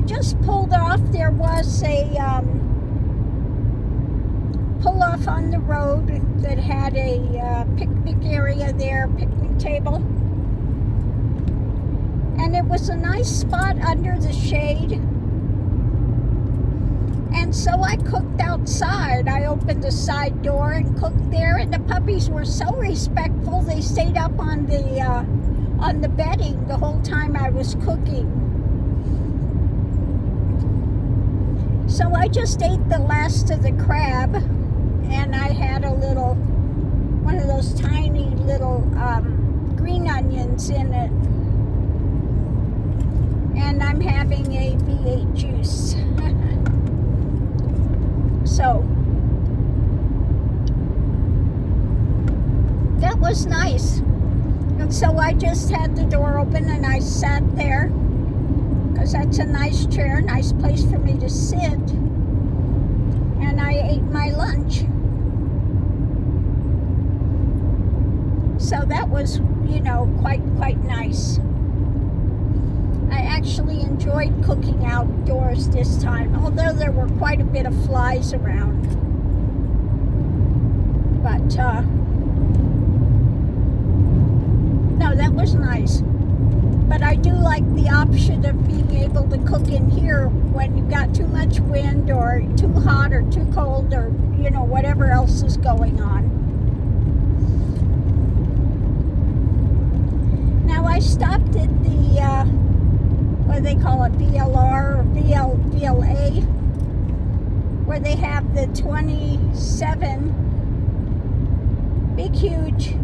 had just pulled off. There was a pull off on the road that had a picnic area there, picnic table. And it was a nice spot under the shade. And so I cooked outside. I opened the side door and cooked there, and the puppies were so respectful. They stayed up on the bedding the whole time I was cooking. So I just ate the last of the crab, and I had one of those tiny little green onions in it. And I'm having a V8 juice. So that was nice. And so I just had the door open and I sat there, because that's a nice chair, nice place for me to sit. And I ate my lunch. So that was, quite nice. I actually enjoyed cooking outdoors this time, although there were quite a bit of flies around. But, no, that was nice. But I do like the option of being able to cook in here when you've got too much wind or too hot or too cold or, whatever else is going on. Now I stopped at the, what do they call it, VLR or VLA, where they have the 27 big, huge,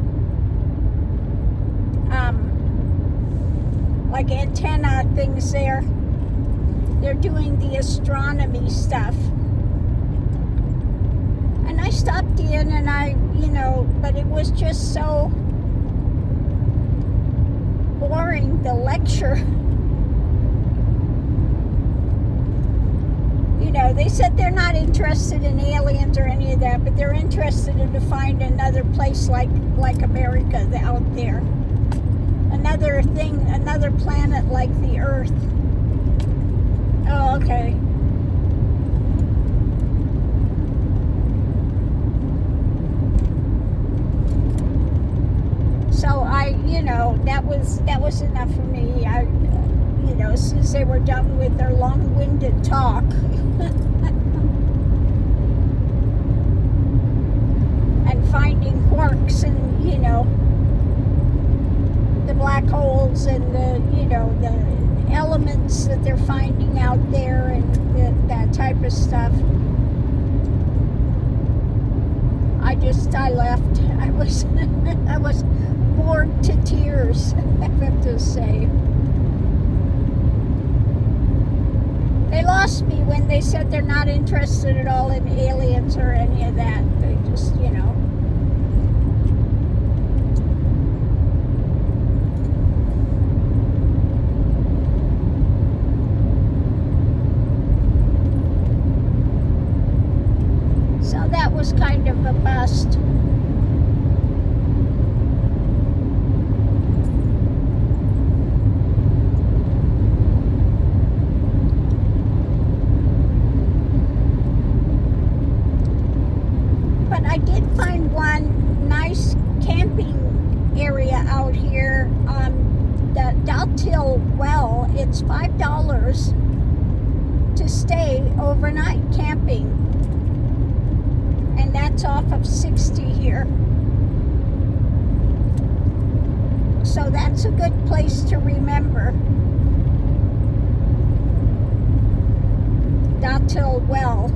like antenna things there. They're doing the astronomy stuff. And I stopped in and but it was just so boring, the lecture. They said they're not interested in aliens or any of that, but they're interested in to find another place like America out there. Another thing, another planet like the Earth. Oh, okay. So that was enough for me. Since they were done with their long-winded talk. And finding quarks and, the black holes and the elements that they're finding out there and that type of stuff. I left. I was bored to tears, I have to say. They lost me when they said they're not interested at all in aliens or any of that. They just, So that was kind of a bust. I did find one nice camping area out here on the Daltil Well. It's $5 to stay overnight camping. And that's off of 60 here. So that's a good place to remember. Daltil Well.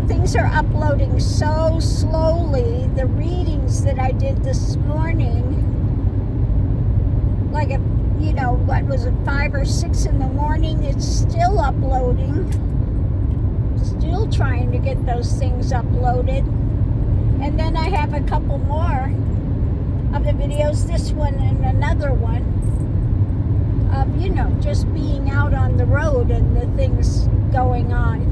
Things are uploading so slowly. The readings that I did this morning, like what was it, 5 or 6 in the morning, it's still uploading, still trying to get those things uploaded. And then I have a couple more of the videos, this one and another one, of, you know, just being out on the road and the things going on.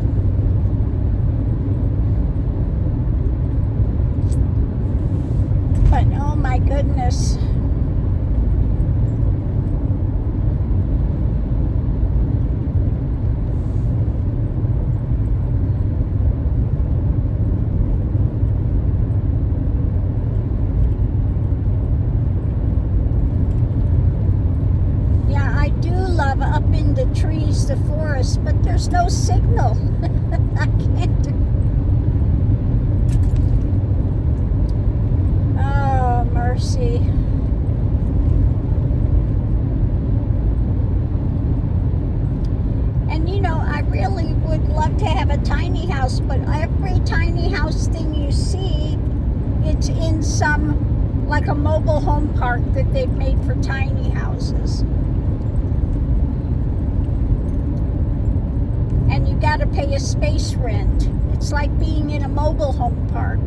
But oh my goodness. Up in the trees, the forest, but there's no signal. I can't. Oh, mercy. And you know, I really would love to have a tiny house, but every tiny house thing you see, it's in some, like a mobile home park that they've made for tiny houses. And you got to pay a space rent. It's like being in a mobile home park.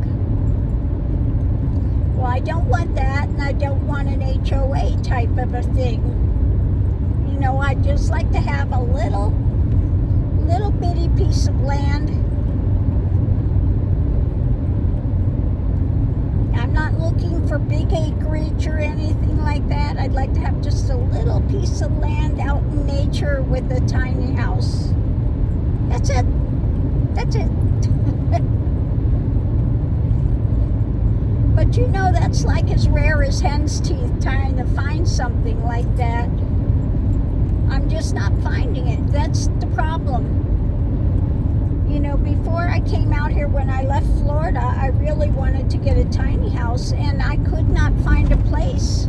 Well, I don't want that, and I don't want an HOA type of a thing. You know, I'd just like to have a little bitty piece of land. I'm not looking for big acreage or anything like that. I'd like to have just a little piece of land out in nature with a tiny house. That's it. That's it. But you know, that's like as rare as hen's teeth trying to find something like that. I'm just not finding it. That's the problem. You know, before I came out here, when I left Florida, I really wanted to get a tiny house, and I could not find a place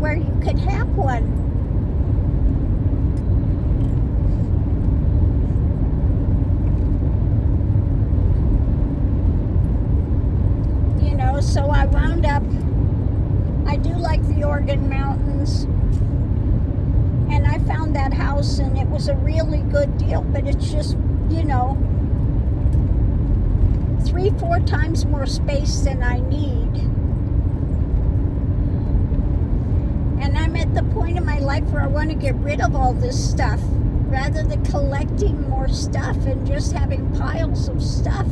where you could have one. So I wound up, I do like the Oregon Mountains, and I found that house, and it was a really good deal, but it's just, you know, 3-4 times more space than I need. And I'm at the point in my life where I want to get rid of all this stuff, rather than collecting more stuff and just having piles of stuff.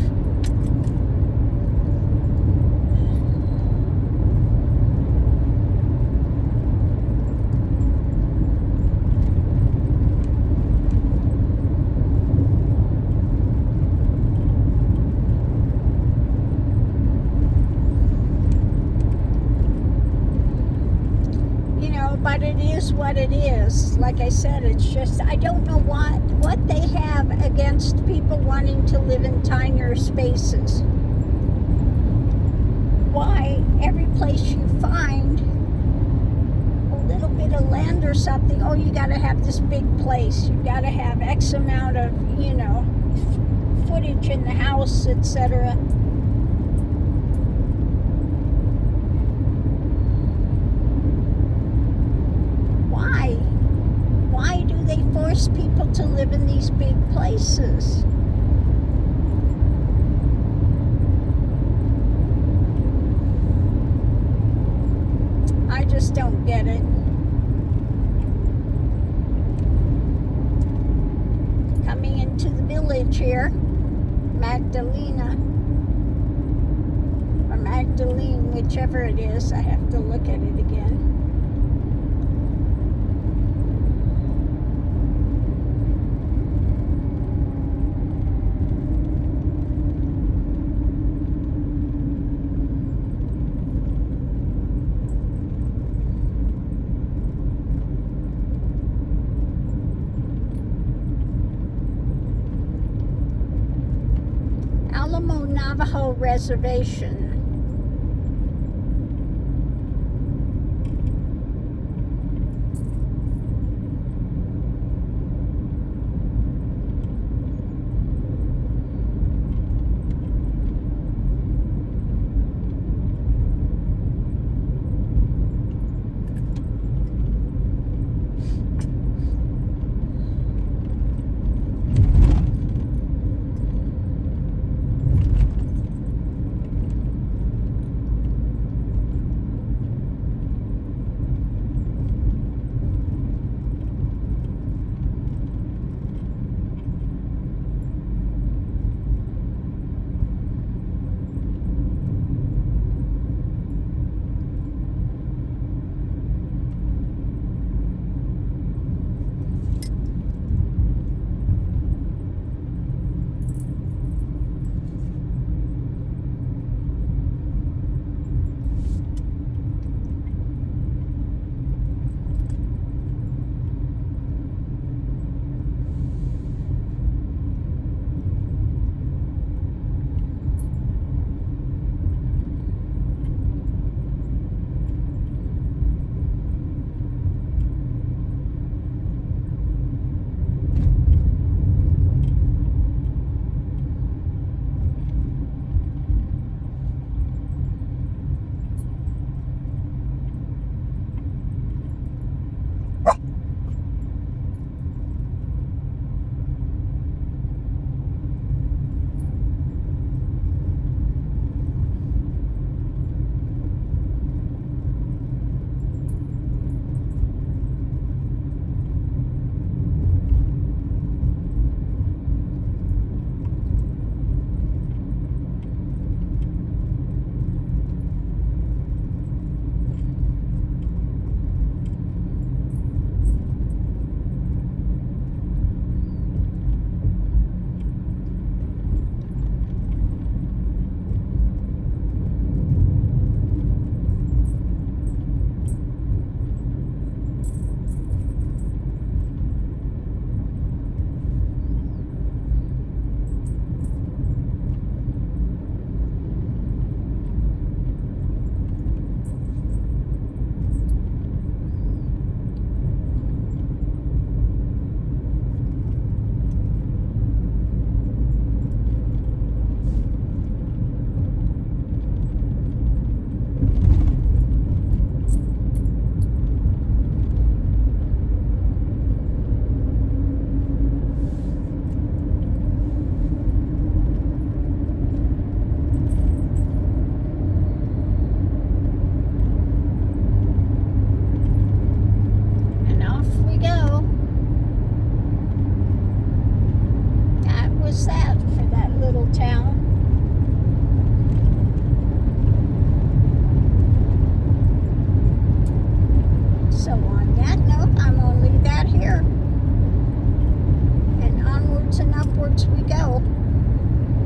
But it is what it is. Like I said, it's just, I don't know what they have against people wanting to live in tinier spaces. Why every place you find a little bit of land or something, oh, you got to have this big place. You got to have X amount of, you know, footage in the house, etc. Why do they force people to live in these big places? I just don't get it. Coming into the village here, Magdalena, or Magdalene, whichever it is. I have to look at it again. Navajo Reservation. was that for that little town. So on that note, I'm going to leave that here. And onwards and upwards we go.